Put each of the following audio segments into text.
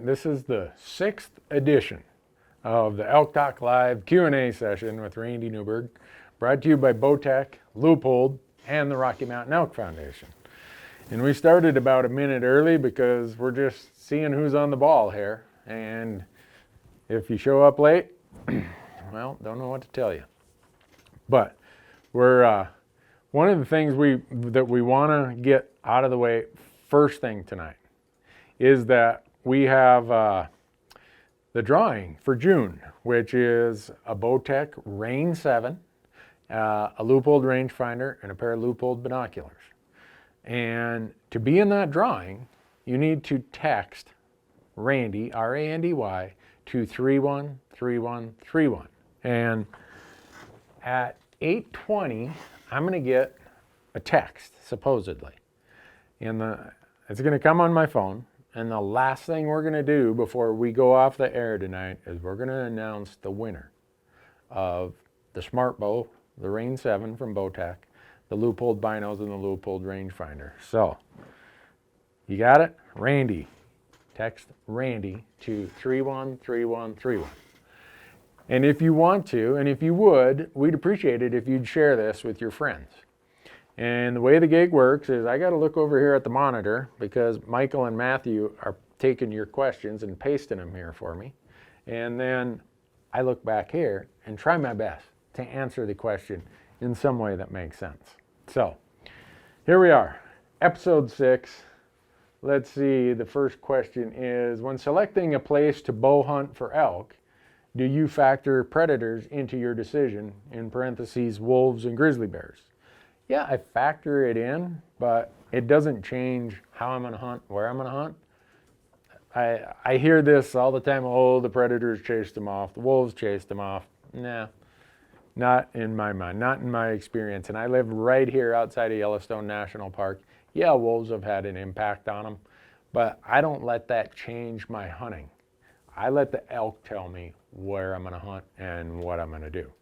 This is the 6th edition of the Elk Talk Live Q&A session with Randy Newberg, brought to you by Bowtech, Leupold, and the Rocky Mountain Elk Foundation. And we started about a minute early because we're just seeing who's on the ball here. And if you show up late, well, don't know what to tell you. But we're one of the things that we want to get out of the way first thing tonight is that we have the drawing for June, which is a Bowtech Reign 7, a Leupold rangefinder, and a pair of Leupold binoculars. And to be in that drawing, you need to text Randy, R-A-N-D-Y, to 313131. And at 8:20, I'm going to get a text, supposedly. It's going to come on my phone. And the last thing we're going to do before we go off the air tonight is we're going to announce the winner of the Smart Bow, the Reign 7 from Bowtech, the Leupold binos, and the Leupold rangefinder. So, you got it? Randy. Text Randy to 313131. And if you want to, and if you would, we'd appreciate it if you'd share this with your friends. And the way the gig works is I got to look over here at the monitor because Michael and Matthew are taking your questions and pasting them here for me. And then I look back here and try my best to answer the question in some way that makes sense. So here we are, episode 6. Let's see, the first question is, when selecting a place to bow hunt for elk, do you factor predators into your decision, in parentheses, wolves and grizzly bears? Yeah, I factor it in, but it doesn't change how I'm going to hunt, where I'm going to hunt. I hear this all the time, oh, the predators chased them off, the wolves chased them off. Nah, not in my mind, not in my experience. And I live right here outside of Yellowstone National Park. Yeah, wolves have had an impact on them, but I don't let that change my hunting. I let the elk tell me where I'm going to hunt and what I'm going to do.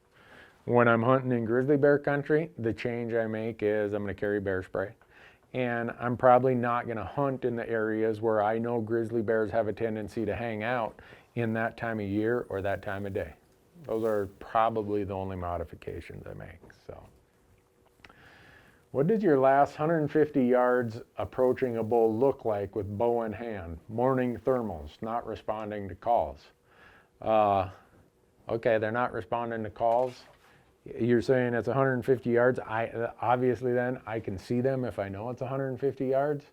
When I'm hunting in grizzly bear country, the change I make is I'm going to carry bear spray. And I'm probably not going to hunt in the areas where I know grizzly bears have a tendency to hang out in that time of year or that time of day. Those are probably the only modifications I make. So, what did your last 150 yards approaching a bull look like with bow in hand? Morning thermals, not responding to calls. Okay, they're not responding to calls. You're saying it's 150 yards. Obviously then I can see them if I know it's 150 yards.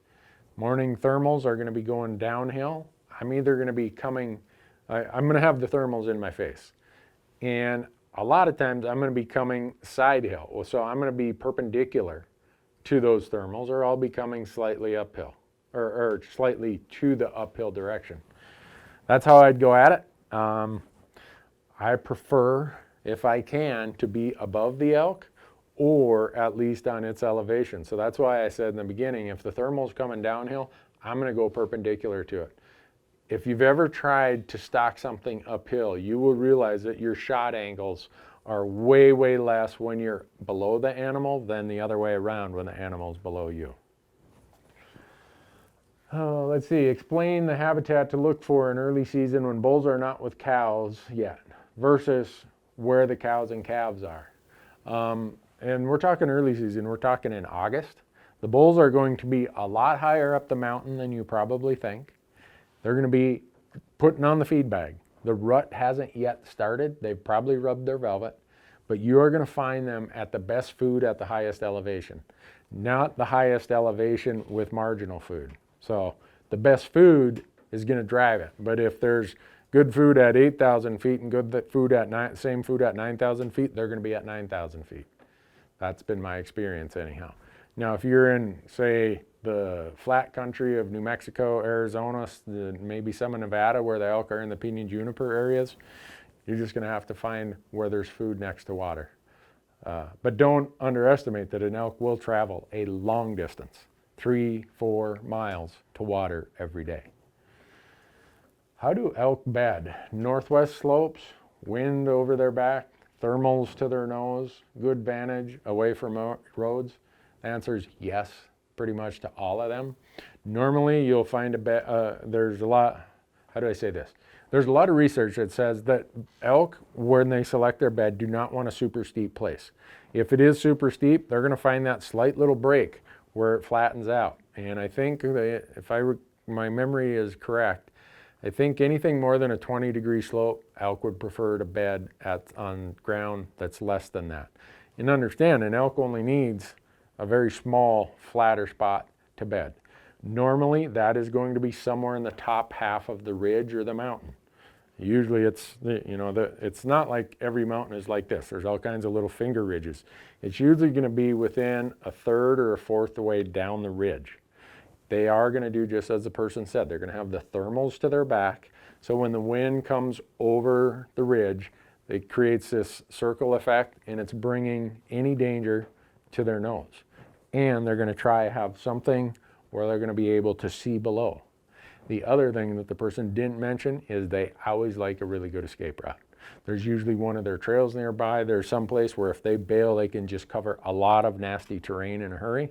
Morning thermals are going to be going downhill. I'm either going to be coming, I'm going to have the thermals in my face. And a lot of times I'm going to be coming side hill. So I'm going to be perpendicular to those thermals, or I'll be coming slightly uphill or slightly to the uphill direction. That's how I'd go at it. I prefer, if I can, to be above the elk or at least on its elevation. So that's why I said in the beginning, if the thermal's coming downhill, I'm going to go perpendicular to it. If you've ever tried to stalk something uphill, you will realize that your shot angles are way, way less when you're below the animal than the other way around when the animal's below you. Let's see, explain the habitat to look for in early season when bulls are not with cows yet versus where the cows and calves are. And we're talking early season, we're talking in August. The bulls are going to be a lot higher up the mountain than you probably think. They're going to be putting on the feed bag. The rut hasn't yet started. They've probably rubbed their velvet, but you are going to find them at the best food at the highest elevation, not the highest elevation with marginal food. So the best food is going to drive it. But if there's good food at 8,000 feet and good food at same food at 9,000 feet, they're going to be at 9,000 feet. That's been my experience anyhow. Now, if you're in, say, the flat country of New Mexico, Arizona, maybe some in Nevada where the elk are in the pinyon juniper areas, you're just going to have to find where there's food next to water. But don't underestimate that an elk will travel a long distance, 3-4 miles to water every day. How do elk bed? Northwest slopes, wind over their back, thermals to their nose, good vantage away from roads. The answer is yes, pretty much to all of them. Normally you'll find there's a lot how do I say this? There's a lot of research that says that elk, when they select their bed, do not want a super steep place. If it is super steep, they're going to find that slight little break where it flattens out. And I think if my memory is correct, I think anything more than a 20-degree slope, elk would prefer to bed on ground that's less than that. And understand, an elk only needs a very small, flatter spot to bed. Normally, that is going to be somewhere in the top half of the ridge or the mountain. Usually it's, it's not like every mountain is like this. There's all kinds of little finger ridges. It's usually going to be within a third or a fourth the way down the ridge. They are going to do just as the person said. They're going to have the thermals to their back. So when the wind comes over the ridge, it creates this circle effect, and it's bringing any danger to their nose. And they're going to try to have something where they're going to be able to see below. The other thing that the person didn't mention is they always like a really good escape route. There's usually one of their trails nearby. There's some place where if they bail, they can just cover a lot of nasty terrain in a hurry.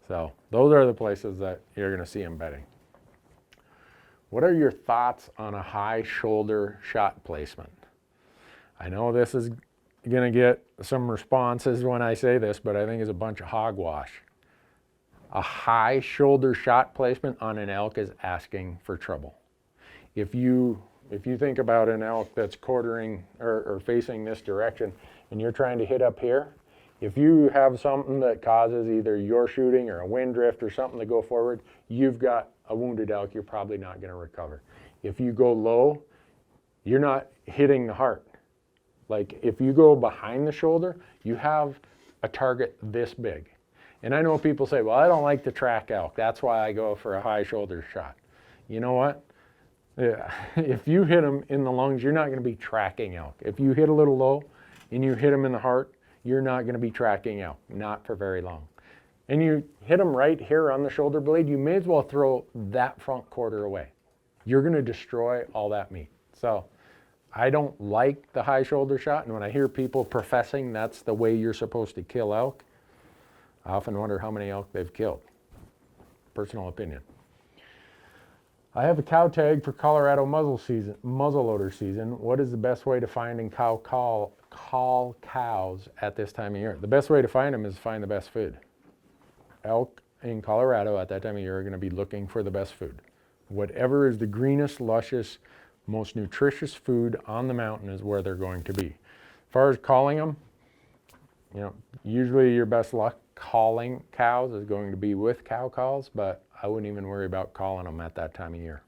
So those are the places that you're going to see them bedding. What are your thoughts on a high shoulder shot placement? I know this is going to get some responses when I say this, but I think it's a bunch of hogwash. A high shoulder shot placement on an elk is asking for trouble. If you think about an elk that's quartering or facing this direction and you're trying to hit up here, if you have something that causes either your shooting or a wind drift or something to go forward, you've got a wounded elk you're probably not going to recover. If you go low, you're not hitting the heart. Like if you go behind the shoulder, you have a target this big. And I know people say, well, I don't like to track elk. That's why I go for a high shoulder shot. You know what? Yeah. If you hit them in the lungs, you're not going to be tracking elk. If you hit a little low and you hit them in the heart, you're not going to be tracking elk, not for very long. And you hit them right here on the shoulder blade, you may as well throw that front quarter away. You're going to destroy all that meat. So I don't like the high shoulder shot. And when I hear people professing that's the way you're supposed to kill elk, I often wonder how many elk they've killed. Personal opinion. I have a cow tag for Colorado muzzleloader season. What is the best way to find and call cows at this time of year? The best way to find them is to find the best food. Elk in Colorado at that time of year are going to be looking for the best food. Whatever is the greenest, luscious, most nutritious food on the mountain is where they're going to be. As far as calling them, usually your best luck calling cows is going to be with cow calls, but I wouldn't even worry about calling them at that time of year.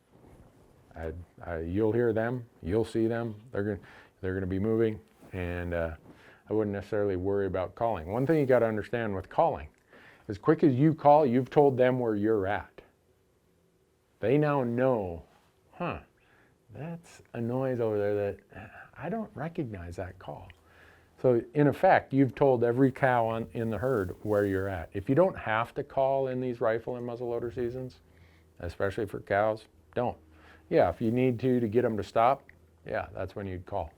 You'll hear them, you'll see them, they're going to be moving, and I wouldn't necessarily worry about calling. One thing you got to understand with calling, as quick as you call, you've told them where you're at. They now know, that's a noise over there that I don't recognize that call. So in effect, you've told every cow in the herd where you're at. If you don't have to call in these rifle and muzzleloader seasons, especially for cows, don't. Yeah, if you need to get them to stop, yeah, that's when you'd call.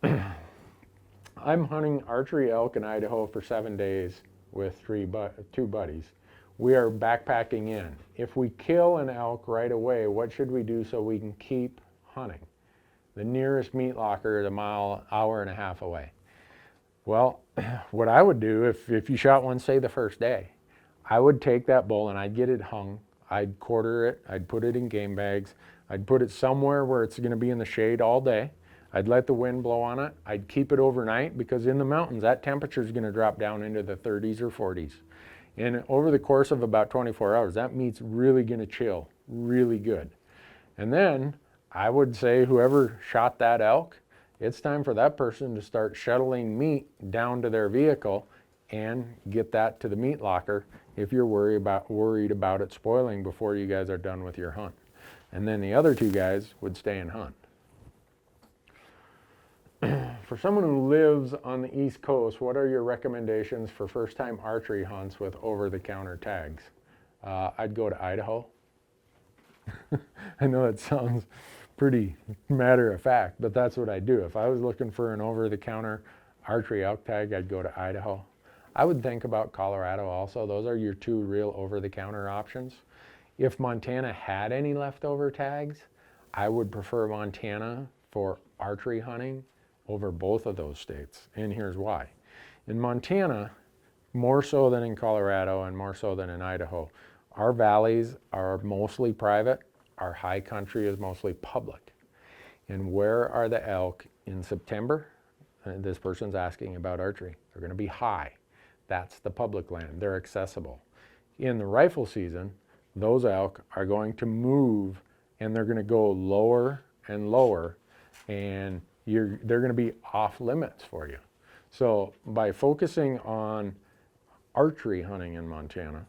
I'm hunting archery elk in Idaho for 7 days with two buddies. We are backpacking in. If we kill an elk right away, what should we do so we can keep hunting? The nearest meat locker is a mile, hour and a half away. Well, what I would do if you shot one, say the first day, I would take that bull and I'd get it hung. I'd quarter it, I'd put it in game bags. I'd put it somewhere where it's going to be in the shade all day. I'd let the wind blow on it. I'd keep it overnight because in the mountains, that temperature is going to drop down into the 30s or 40s. And over the course of about 24 hours, that meat's really going to chill really good. And then I would say whoever shot that elk, it's time for that person to start shuttling meat down to their vehicle and get that to the meat locker if you're worried about it spoiling before you guys are done with your hunt. And then the other two guys would stay and hunt. For someone who lives on the East Coast, what are your recommendations for first-time archery hunts with over-the-counter tags? I'd go to Idaho. I know it sounds pretty matter of fact, but that's what I do. If I was looking for an over-the-counter archery elk tag, I'd go to Idaho. I would think about Colorado also. Those are your two real over-the-counter options. If Montana had any leftover tags, I would prefer Montana for archery hunting over both of those states. And here's why. In Montana, more so than in Colorado and more so than in Idaho, our valleys are mostly private, our high country is mostly public. And where are the elk in September? This person's asking about archery. They're going to be high. That's the public land. They're accessible. In the rifle season, those elk are going to move and they're going to go lower and lower, and they're going to be off limits for you. So by focusing on archery hunting in Montana,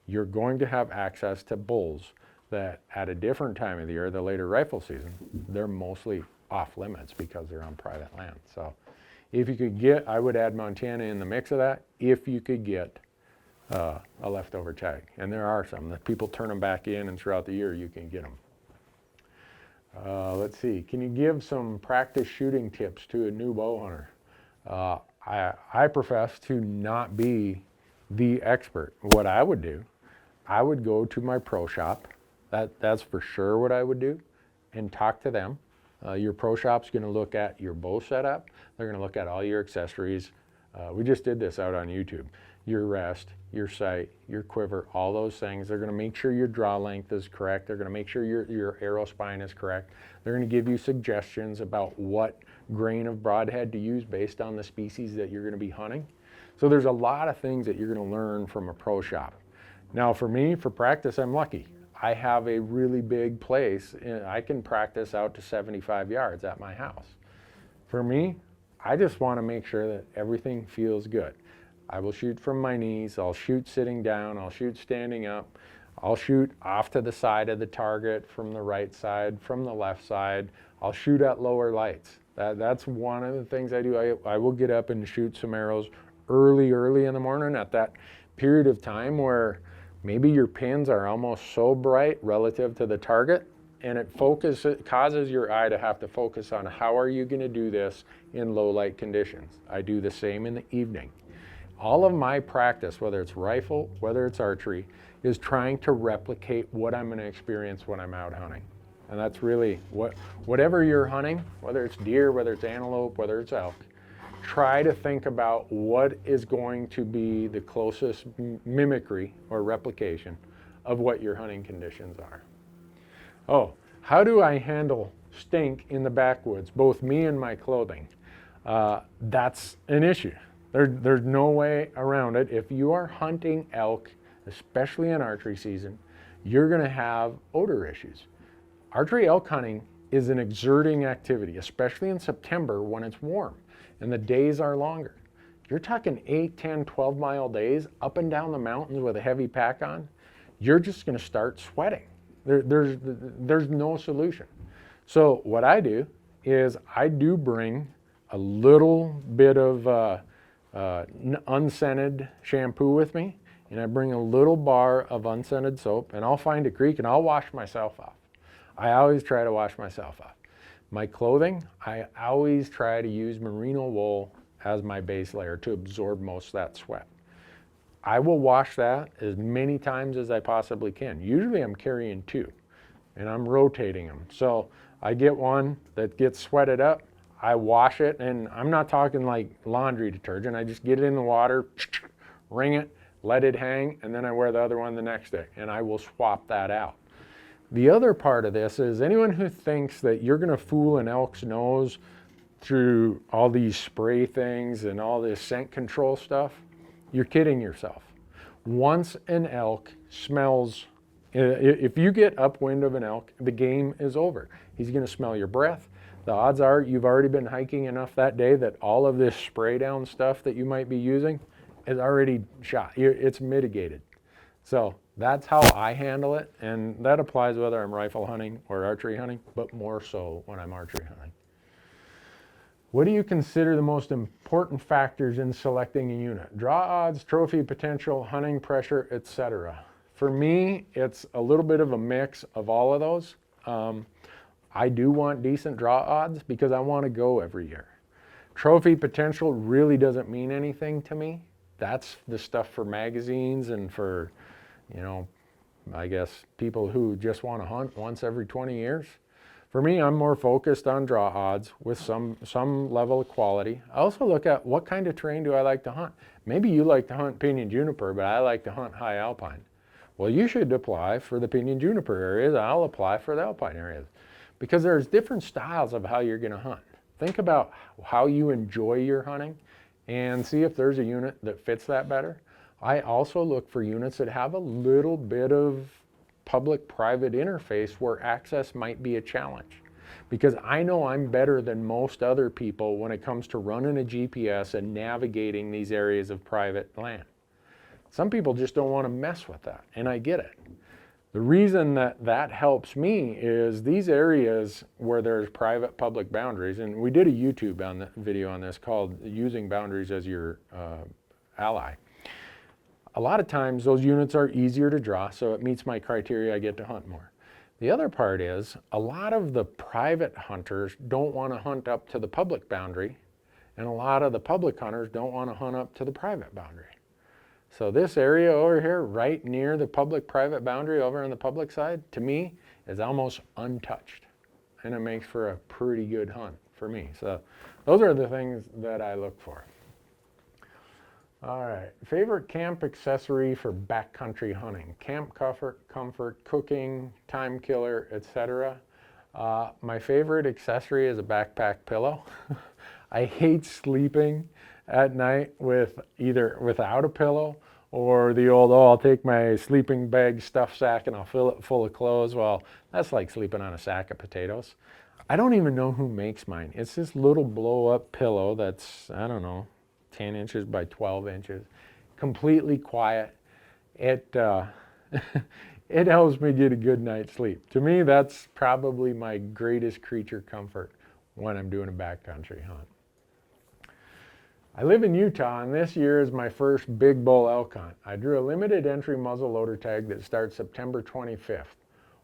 you're going to have access to bulls that at a different time of the year, the later rifle season, they're mostly off limits because they're on private land. So if you could get, I would add Montana in the mix of that, if you could get a leftover tag. And there are some that people turn them back in, and throughout the year you can get them. Let's see, can you give some practice shooting tips to a new bow hunter? I profess to not be the expert. What I would do, I would go to my pro shop. That's for sure what I would do, and talk to them. Your pro shop's going to look at your bow setup. They're going to look at all your accessories. We just did this out on YouTube. Your rest, your sight, your quiver, all those things. They're going to make sure your draw length is correct. They're going to make sure your arrow spine is correct. They're going to give you suggestions about what grain of broadhead to use based on the species that you're going to be hunting. So there's a lot of things that you're going to learn from a pro shop. Now for me, for practice, I'm lucky. I have a really big place. I can practice out to 75 yards at my house. For me, I just want to make sure that everything feels good. I will shoot from my knees, I'll shoot sitting down, I'll shoot standing up, I'll shoot off to the side of the target, from the right side, from the left side. I'll shoot at lower lights. That's one of the things I do. I will get up and shoot some arrows early in the morning at that period of time where maybe your pins are almost so bright relative to the target, and it causes your eye to have to focus on how are you going to do this in low light conditions. I do the same in the evening. All of my practice, whether it's rifle, whether it's archery, is trying to replicate what I'm going to experience when I'm out hunting. And that's really whatever you're hunting, whether it's deer, whether it's antelope, whether it's elk, try to think about what is going to be the closest mimicry or replication of what your hunting conditions are. Oh, how do I handle stink in the backwoods, both me and my clothing? That's an issue. There's no way around it. If you are hunting elk, especially in archery season, you're going to have odor issues. Archery elk hunting is an exerting activity, especially in September when it's warm and the days are longer. You're talking 8, 10, 12-mile days up and down the mountains with a heavy pack on. You're just going to start sweating. There's no solution. So what I do is I do bring a little bit of unscented shampoo with me, and I bring a little bar of unscented soap, and I'll find a creek and I'll wash myself off. I always try to wash myself off. My clothing, I always try to use merino wool as my base layer to absorb most of that sweat. I will wash that as many times as I possibly can. Usually I'm carrying 2, and I'm rotating them. So I get one that gets sweated up, I wash it, and I'm not talking like laundry detergent. I just get it in the water, wring it, let it hang, and then I wear the other one the next day, and I will swap that out. The other part of this is anyone who thinks that you're going to fool an elk's nose through all these spray things and all this scent control stuff, you're kidding yourself. Once an elk smells, if you get upwind of an elk, the game is over. He's going to smell your breath. The odds are you've already been hiking enough that day that all of this spray down stuff that you might be using is already shot. It's mitigated. So that's how I handle it, and that applies whether I'm rifle hunting or archery hunting, but more so when I'm archery hunting. What do you consider the most important factors in selecting a unit? Draw odds, trophy potential, hunting pressure, etc. For me, it's a little bit of a mix of all of those. I do want decent draw odds because I want to go every year. Trophy potential really doesn't mean anything to me. That's the stuff for magazines and for, I guess people who just want to hunt once every 20 years. For me, I'm more focused on draw odds with some level of quality. I also look at what kind of terrain do I like to hunt. Maybe you like to hunt pinyon juniper, but I like to hunt high alpine. Well, you should apply for the pinyon juniper areas. I'll apply for the alpine areas, because there's different styles of how you're going to hunt. Think about how you enjoy your hunting and see if there's a unit that fits that better. I also look for units that have a little bit of public-private interface where access might be a challenge, because I know I'm better than most other people when it comes to running a GPS and navigating these areas of private land. Some people just don't want to mess with that, and I get it. The reason that that helps me is these areas where there's private public boundaries, and we did a YouTube video on this called Using Boundaries as Your Ally. A lot of times those units are easier to draw, so it meets my criteria, I get to hunt more. The other part is a lot of the private hunters don't want to hunt up to the public boundary, and a lot of the public hunters don't want to hunt up to the private boundary. So this area over here, right near the public-private boundary over on the public side, to me, is almost untouched. And it makes for a pretty good hunt for me. So those are the things that I look for. All right, favorite camp accessory for backcountry hunting. Camp comfort, cooking, time killer, etc. My favorite accessory is a backpack pillow. I hate sleeping at night with either without a pillow or the old, oh, I'll take my sleeping bag stuff sack and I'll fill it full of clothes. Well, that's like sleeping on a sack of potatoes. I don't even know who makes mine. It's this little blow up pillow that's, I don't know, 10 inches by 12 inches, completely quiet. It it helps me get a good night's sleep. To me, that's probably my greatest creature comfort when I'm doing a backcountry hunt. I live in Utah, and this year is my first big bull elk hunt. I drew a limited entry muzzleloader tag that starts September 25th.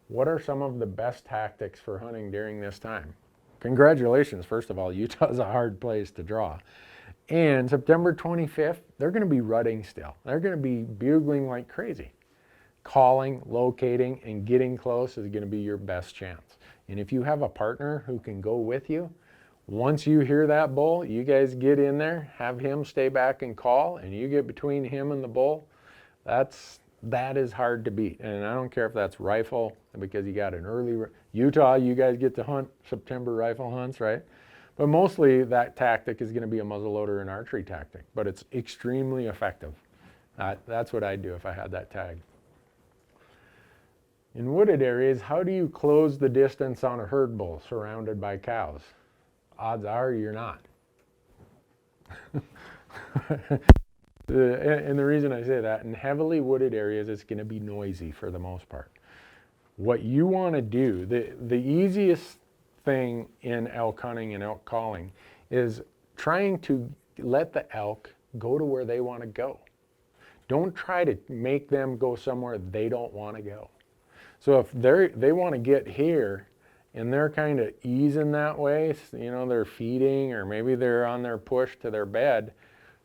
What are some of the best tactics for hunting during this time? Congratulations, first of all. Utah is a hard place to draw. And September 25th, they're going to be rutting still. They're going to be bugling like crazy. Calling, locating, and getting close is going to be your best chance. And if you have a partner who can go with you, once you hear that bull, you guys get in there, have him stay back and call, and you get between him and the bull. That is hard to beat. And I don't care if that's rifle, because you got an early, Utah, you guys get to hunt September rifle hunts, right? But mostly that tactic is going to be a muzzleloader and archery tactic, but it's extremely effective. That's what I'd do if I had that tag. In wooded areas, how do you close the distance on a herd bull surrounded by cows? Odds are you're not. And the reason I say that, in heavily wooded areas, it's going to be noisy for the most part. What you want to do, the easiest thing in elk hunting and elk calling is trying to let the elk go to where they want to go. Don't try to make them go somewhere they don't want to go. So if they want to get here and they're kind of easing that way, you know, they're feeding or maybe they're on their push to their bed,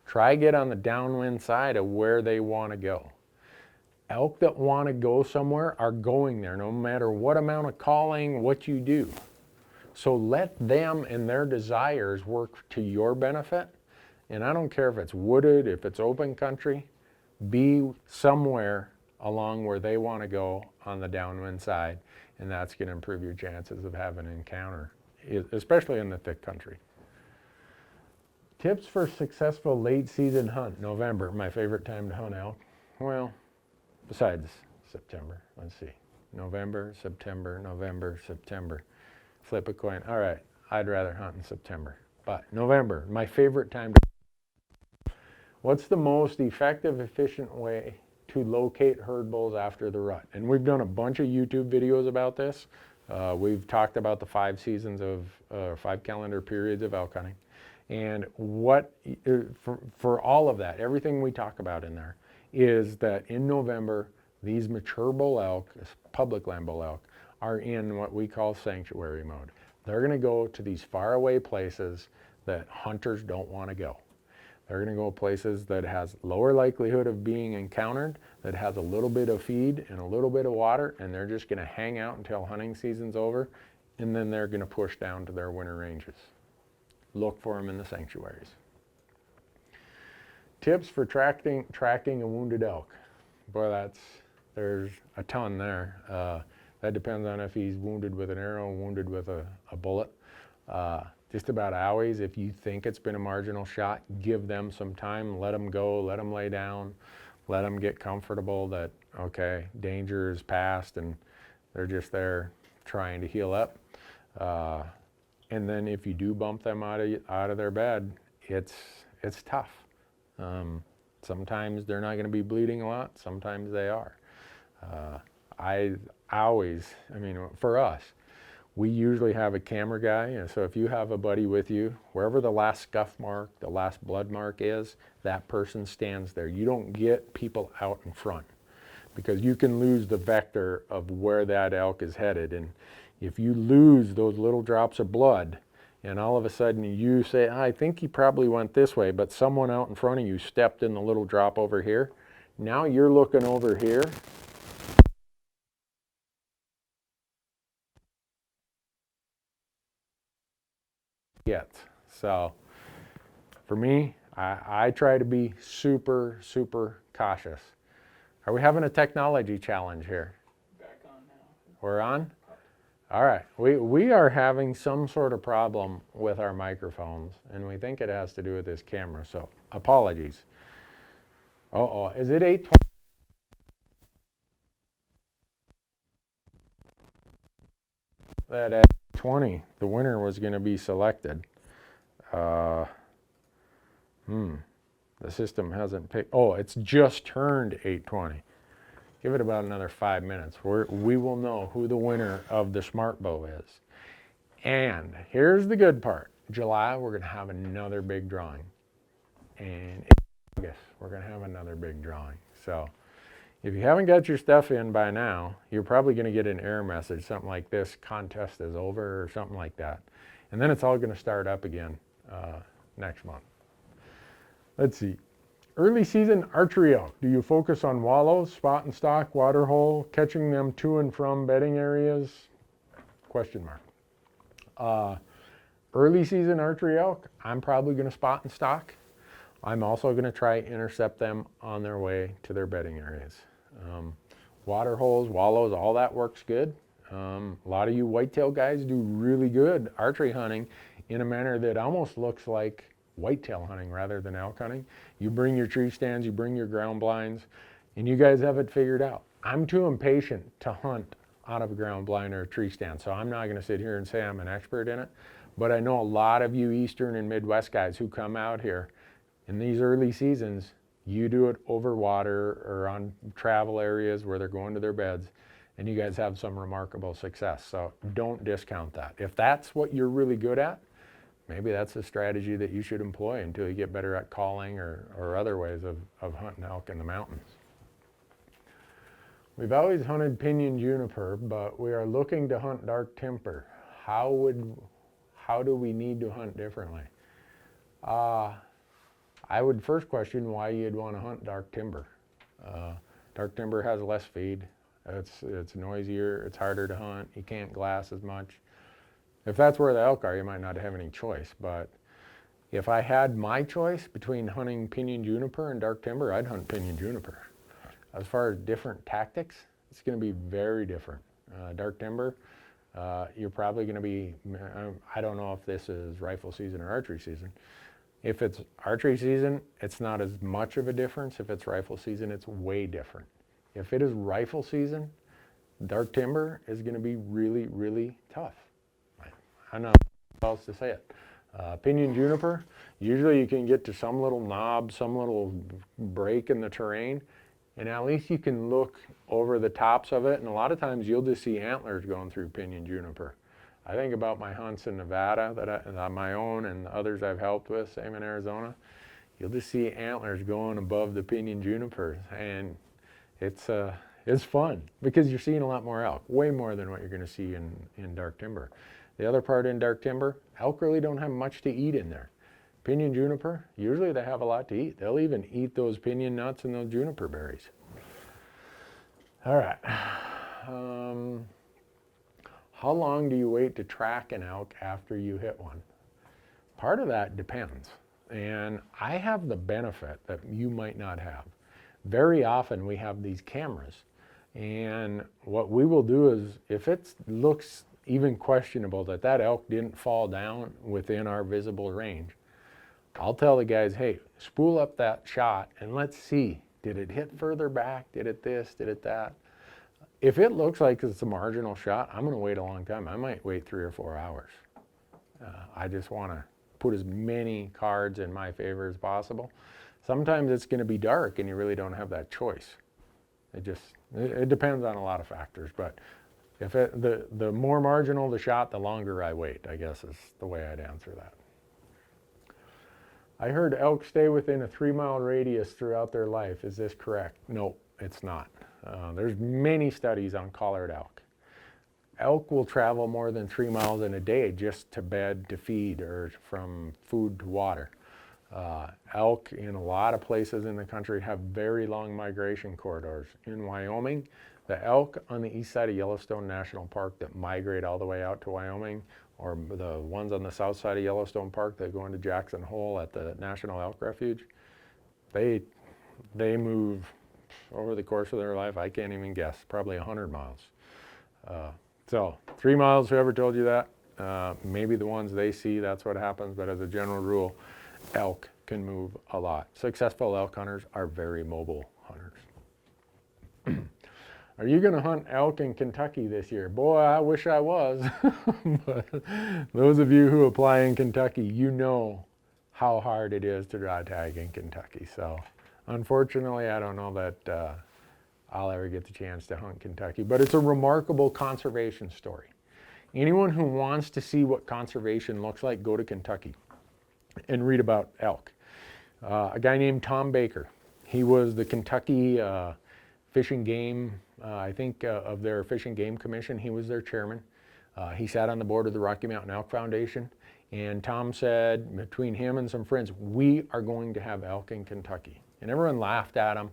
try get on the downwind side of where they want to go. Elk that want to go somewhere are going there no matter what amount of calling, what you do. So let them and their desires work to your benefit. And I don't care if it's wooded, if it's open country, be somewhere along where they want to go on the downwind side. And that's going to improve your chances of having an encounter, especially in the thick country. Tips for successful late season hunt. November, my favorite time to hunt elk. Well, besides September, let's see. November, September. Flip a coin. All right, I'd rather hunt in September. But November, my favorite time to. What's the most effective, efficient way to locate herd bulls after the rut? And we've done a bunch of YouTube videos about this. We've talked about the 5 seasons of 5 calendar periods of elk hunting. And what, for all of that, everything we talk about in there is that in November, these mature bull elk, public land bull elk, are in what we call sanctuary mode. They're going to go to these faraway places that hunters don't want to go. They're going to go places that has lower likelihood of being encountered, that has a little bit of feed and a little bit of water, and they're just going to hang out until hunting season's over, and then they're going to push down to their winter ranges. Look for them in the sanctuaries. Tips for tracking a wounded elk. Boy, there's a ton there. That depends on if he's wounded with an arrow, wounded with a bullet. Just about always, if you think it's been a marginal shot, give them some time, let them go, let them lay down, let them get comfortable that, okay, danger is past and they're just there trying to heal up. And then if you do bump them out of their bed, it's tough. Sometimes they're not going to be bleeding a lot, sometimes they are. I mean, for us, we usually have a camera guy, and so if you have a buddy with you, wherever the last scuff mark, the last blood mark is, that person stands there. You don't get people out in front because you can lose the vector of where that elk is headed. And if you lose those little drops of blood, and all of a sudden you say, I think he probably went this way, but someone out in front of you stepped in the little drop over here, now you're looking over here. So for me, I try to be super, super cautious. Are we having a technology challenge here? Back on now. We're on? All right. We are having some sort of problem with our microphones, and we think it has to do with this camera, so apologies. Uh-oh, is it 8:20? That at 20, the winner was going to be selected. The system hasn't picked. Oh, it's just turned 8:20. Give it about another 5 minutes. We will know who the winner of the Smart Bow is. And here's the good part. July, we're going to have another big drawing. And in August, we're going to have another big drawing. So if you haven't got your stuff in by now, you're probably going to get an error message, something like this, contest is over, or something like that. And then it's all going to start up again next month. Let's see. Early season archery elk. Do you focus on wallows, spot and stock, water hole, catching them to and from bedding areas? Question mark. Early season archery elk, I'm probably going to spot and stock. I'm also going to try intercept them on their way to their bedding areas. Water holes, wallows, all that works good. A lot of you whitetail guys do really good archery hunting in a manner that almost looks like whitetail hunting rather than elk hunting. You bring your tree stands, you bring your ground blinds, and you guys have it figured out. I'm too impatient to hunt out of a ground blind or a tree stand, so I'm not going to sit here and say I'm an expert in it. But I know a lot of you Eastern and Midwest guys who come out here in these early seasons, you do it over water or on travel areas where they're going to their beds, and you guys have some remarkable success. So don't discount that. If that's what you're really good at, maybe that's a strategy that you should employ until you get better at calling or other ways of hunting elk in the mountains. We've always hunted pinyon juniper, but we are looking to hunt dark timber. How do we need to hunt differently? I would first question why you'd want to hunt dark timber. Dark timber has less feed. It's noisier, it's harder to hunt, you can't glass as much. If that's where the elk are, you might not have any choice, but if I had my choice between hunting pinyon juniper and dark timber, I'd hunt pinyon juniper. As far as different tactics, it's going to be very different. Dark timber, you're probably going to be, I don't know if this is rifle season or archery season. If it's archery season, it's not as much of a difference. If it's rifle season, it's way different. If it is rifle season, dark timber is going to be really, really tough. I don't know how else to say it. Pinyon juniper, usually you can get to some little knob, some little break in the terrain, and at least you can look over the tops of it, and a lot of times you'll just see antlers going through pinyon juniper. I think about my hunts in Nevada, that my own and others I've helped with, same in Arizona. You'll just see antlers going above the pinyon junipers, and it's fun because you're seeing a lot more elk, way more than what you're going to see in dark timber. The other part in dark timber, elk really don't have much to eat in there. Pinyon juniper, usually they have a lot to eat. They'll even eat those pinyon nuts and those juniper berries. All right. How long do you wait to track an elk after you hit one? Part of that depends. And I have the benefit that you might not have. Very often we have these cameras, and what we will do is, if it looks even questionable that that elk didn't fall down within our visible range, I'll tell the guys, hey, spool up that shot and let's see, did it hit further back? Did it this? Did it that? If it looks like it's a marginal shot, I'm going to wait a long time. I might wait 3 or 4 hours. I just want to put as many cards in my favor as possible. Sometimes it's going to be dark and you really don't have that choice. It depends on a lot of factors, but if the more marginal the shot, the longer I wait, I guess is the way I'd answer that. I heard elk stay within a 3-mile radius throughout their life. Is this correct? No, it's not. There's many studies on collared elk. Elk will travel more than 3 miles in a day just to bed, to feed, or from food to water. Elk in a lot of places in the country have very long migration corridors. In Wyoming, the elk on the east side of Yellowstone National Park that migrate all the way out to Wyoming, or the ones on the south side of Yellowstone Park that go into Jackson Hole at the National Elk Refuge, they move over the course of their life, I can't even guess, probably 100 miles. So 3 miles, whoever told you that, maybe the ones they see, that's what happens, but as a general rule, elk can move a lot. Successful elk hunters are very mobile hunters. Are you going to hunt elk in Kentucky this year? Boy, I wish I was. But those of you who apply in Kentucky, you know how hard it is to draw tag in Kentucky. So unfortunately, I don't know that I'll ever get the chance to hunt Kentucky, but it's a remarkable conservation story. Anyone who wants to see what conservation looks like, go to Kentucky and read about elk. A guy named Tom Baker, he was the Kentucky Fish and Game, I think of their Fish and Game Commission. He was their chairman. He sat on the board of the Rocky Mountain Elk Foundation, and Tom said, between him and some friends, we are going to have elk in Kentucky. And everyone laughed at him,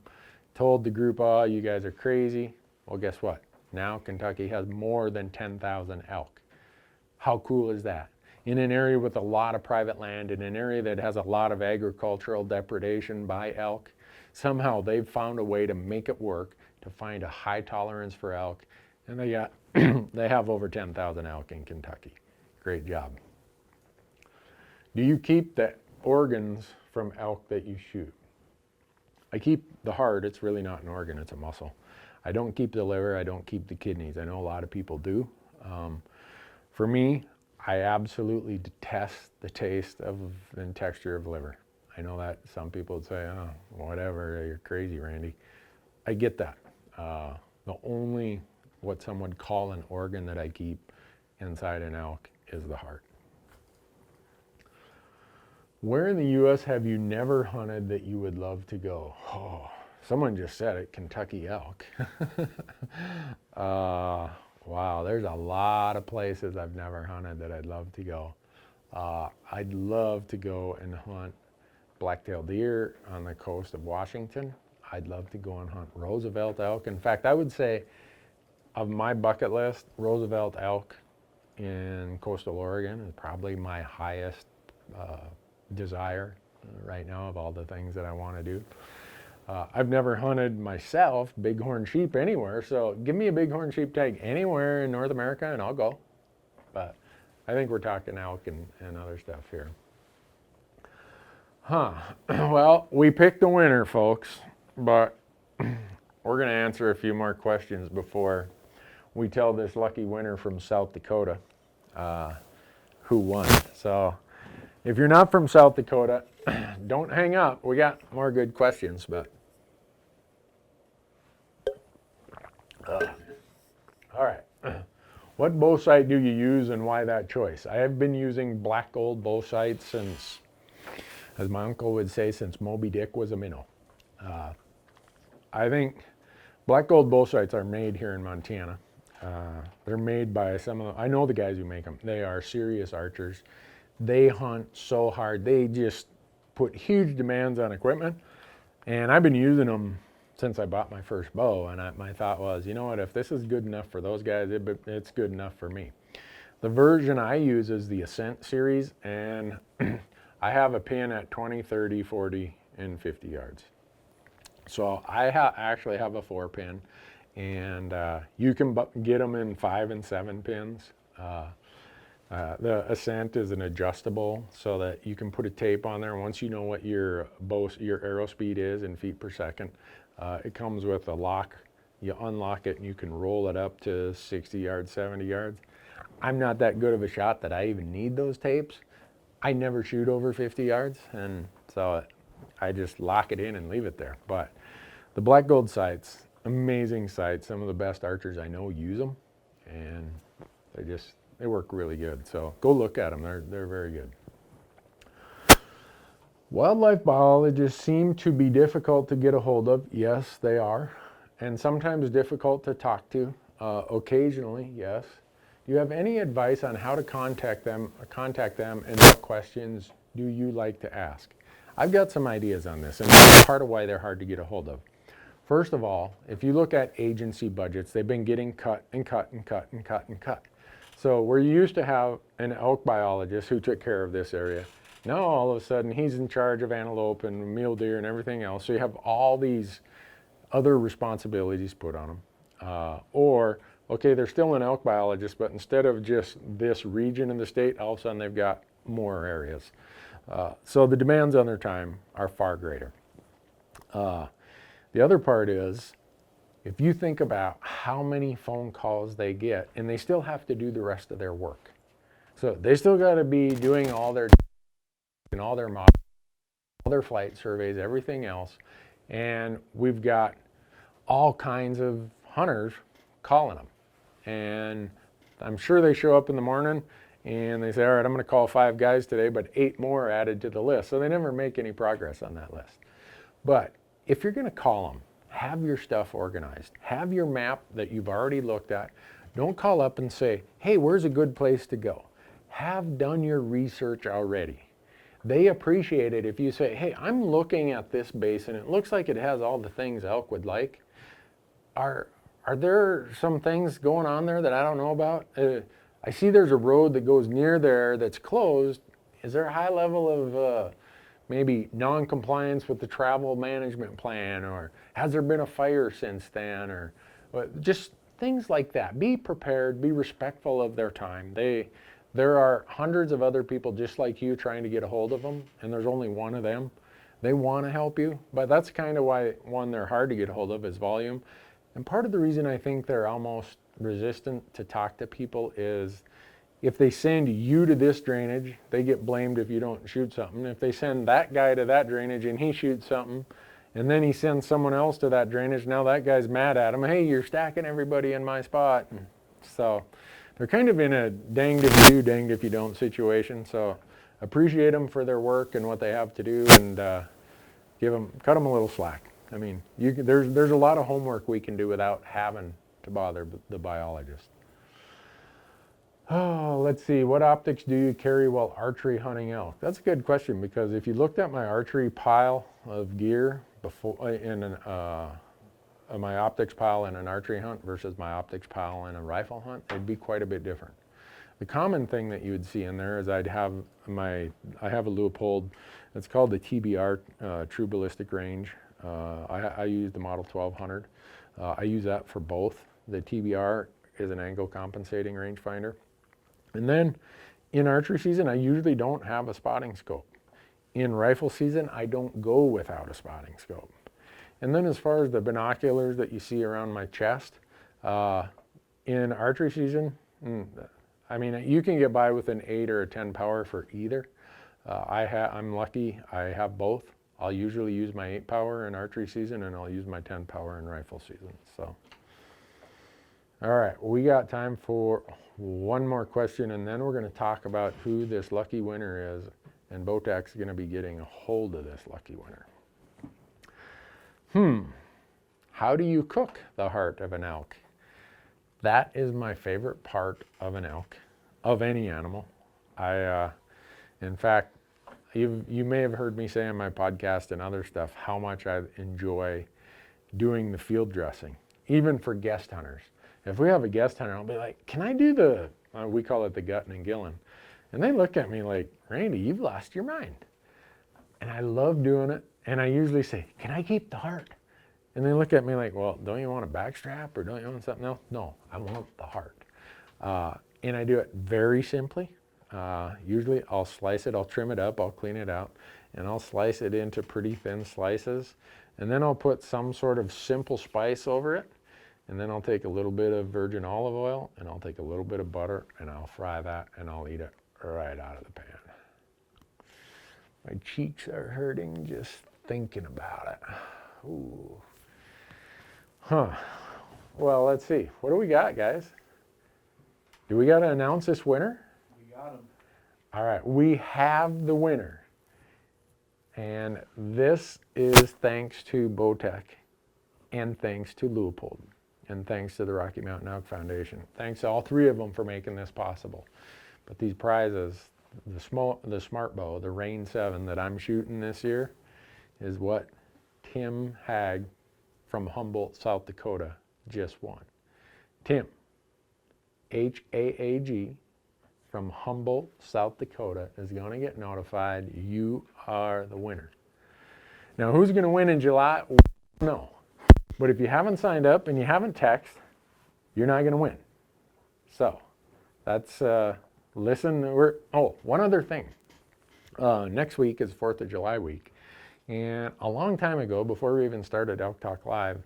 told the group, oh, you guys are crazy. Well, guess what? Now Kentucky has more than 10,000 elk. How cool is that? In an area with a lot of private land, in an area that has a lot of agricultural depredation by elk, somehow they've found a way to make it work, to find a high tolerance for elk, and they have over 10,000 elk in Kentucky. Great job. Do you keep the organs from elk that you shoot? I keep the heart. It's really not an organ, it's a muscle. I don't keep the liver, I don't keep the kidneys. I know a lot of people do. For me, I absolutely detest the taste of and texture of liver. I know that some people would say, oh, whatever, you're crazy, Randy. I get that. The only, what some would call an organ that I keep inside an elk is the heart. Where in the U.S. have you never hunted that you would love to go? Oh, someone just said it, Kentucky elk. Wow, there's a lot of places I've never hunted that I'd love to go. I'd love to go and hunt black-tailed deer on the coast of Washington. I'd love to go and hunt Roosevelt elk. In fact, I would say of my bucket list, Roosevelt elk in coastal Oregon is probably my highest desire right now of all the things that I want to do. I've never hunted myself bighorn sheep anywhere, so give me a bighorn sheep tag anywhere in North America and I'll go. But I think we're talking elk and other stuff here. Well, we picked the winner, folks, but we're going to answer a few more questions before we tell this lucky winner from South Dakota who won. So if you're not from South Dakota, don't hang up. We got more good questions, but all right. What bow sight do you use and why that choice? I have been using black gold bow sights since, as my uncle would say, since Moby Dick was a minnow. I think black gold bow sights are made here in Montana. They're made by some of the, I know the guys who make them. They are serious archers. they hunt so hard. They just put huge demands on equipment. And I've been using them since I bought my first bow. And my thought was, you know what, if this is good enough for those guys, it's good enough for me. The version I use is the Ascent series, and I have a pin at 20, 30, 40, and 50 yards. So I actually have a 4-pin, and you can get them in 5 and 7 pins. The Ascent is an adjustable so that you can put a tape on there. Once you know what your arrow speed is in feet per second, it comes with a lock. You unlock it and you can roll it up to 60 yards, 70 yards. I'm not that good of a shot that I even need those tapes. I never shoot over 50 yards, and so I just lock it in and leave it there. But the black gold sights, amazing sights. Some of the best archers I know use them, and they work really good. So go look at them. They're very good. Wildlife biologists seem to be difficult to get a hold of. Yes, they are, and sometimes difficult to talk to. Occasionally, yes. Do you have any advice on how to contact them, and what questions do you like to ask? I've got some ideas on this, and that's part of why they're hard to get a hold of. First of all, if you look at agency budgets, they've been getting cut and cut and cut and cut and cut. So where you used to have an elk biologist who took care of this area, now all of a sudden he's in charge of antelope and mule deer and everything else. So you have all these other responsibilities put on them. Okay, they're still an elk biologist, but instead of just this region in the state, all of a sudden they've got more areas. So the demands on their time are far greater. The other part is, if you think about how many phone calls they get, and they still have to do the rest of their work. So they still got to be doing all their models, all their flight surveys, everything else. And we've got all kinds of hunters calling them. And I'm sure they show up in the morning and they say, all right, I'm going to call 5 guys today, but 8 more added to the list. So they never make any progress on that list. But if you're going to call them, have your stuff organized. Have your map that you've already looked at. Don't call up and say, hey, where's a good place to go? Have done your research already. They appreciate it if you say, hey, I'm looking at this basin. It looks like it has all the things elk would like. Are there some things going on there that I don't know about? I see there's a road that goes near there that's closed. Is there a high level of maybe non-compliance with the travel management plan, or has there been a fire since then, or just things like that? Be prepared, be respectful of their time. There are hundreds of other people just like you trying to get a hold of them, and there's only one of them. They want to help you, but that's kind of why, one, they're hard to get a hold of is volume. And part of the reason I think they're almost resistant to talk to people is if they send you to this drainage, they get blamed if you don't shoot something. If they send that guy to that drainage and he shoots something, and then he sends someone else to that drainage, now that guy's mad at him. Hey, you're stacking everybody in my spot. And so they're kind of in a danged if you do, danged if you don't situation. So appreciate them for their work and what they have to do, and cut them a little slack. I mean, there's a lot of homework we can do without having to bother the biologist. Oh, let's see. What optics do you carry while archery hunting elk? That's a good question, because if you looked at my archery pile of gear before my optics pile in an archery hunt versus my optics pile in a rifle hunt, it'd be quite a bit different. The common thing that you would see in there is I have a Leupold. It's called the TBR, True Ballistic Range. I use the Model 1200. I use that for both. The TBR is an angle compensating rangefinder. And then in archery season, I usually don't have a spotting scope. In rifle season, I don't go without a spotting scope. And then as far as the binoculars that you see around my chest, in archery season, I mean, you can get by with an 8 or a 10 power for either. I'm lucky, I have both. I'll usually use my 8 power in archery season, and I'll use my 10 power in rifle season. So, all right, we got time for one more question, and then we're going to talk about who this lucky winner is, and Bowtech's going to be getting a hold of this lucky winner. How do you cook the heart of an elk? That is my favorite part of an elk, of any animal. In fact, you may have heard me say on my podcast and other stuff how much I enjoy doing the field dressing, even for guest hunters. If we have a guest hunter, I'll be like, can I do we call it the gutting and gilling. And they look at me like, Randy, you've lost your mind. And I love doing it. And I usually say, can I keep the heart? And they look at me like, well, don't you want a backstrap or don't you want something else? No, I want the heart. And I do it very simply. Usually I'll slice it, I'll trim it up, I'll clean it out, and I'll slice it into pretty thin slices. And then I'll put some sort of simple spice over it. And then I'll take a little bit of virgin olive oil and I'll take a little bit of butter and I'll fry that and I'll eat it right out of the pan. My cheeks are hurting just thinking about it. Ooh. Huh. Well, let's see. What do we got, guys? Do we got to announce this winner? We got him. All right. We have the winner. And this is thanks to Bowtech and thanks to Leupold and thanks to the Rocky Mountain Elk Foundation. Thanks to all three of them for making this possible. But these prizes, the smart bow, the Reign 7 that I'm shooting this year is what Tim Haag from Humboldt, South Dakota just won. Tim, H-A-A-G, from Humboldt, South Dakota is going to get notified you are the winner. Now, who's going to win in July? No. But if you haven't signed up and you haven't texted, you're not going to win. So that's, listen, one other thing. Next week is 4th of July week. And a long time ago, before we even started Elk Talk Live,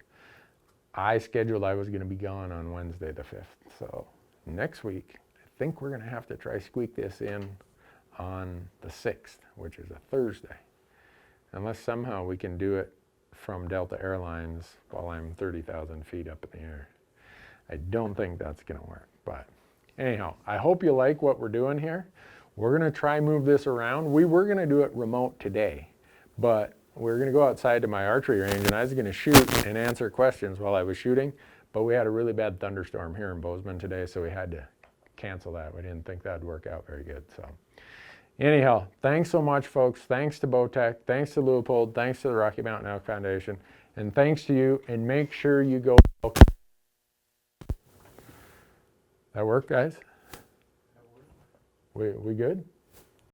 I scheduled I was going to be gone on Wednesday the 5th. So next week, I think we're going to have to try squeak this in on the 6th, which is a Thursday. Unless somehow we can do it from Delta Airlines while I'm 30,000 feet up in the air. I don't think that's going to work. But anyhow, I hope you like what we're doing here. We're going to try move this around. We were going to do it remote today, but we're going to go outside to my archery range and I was going to shoot and answer questions while I was shooting, but we had a really bad thunderstorm here in Bozeman today, so we had to cancel that. We didn't think that'd work out very good. So anyhow, thanks so much, folks. Thanks to Bowtech, thanks to Leupold, thanks to the Rocky Mountain Elk Foundation, and thanks to you, and make sure you go. That work, guys? We good?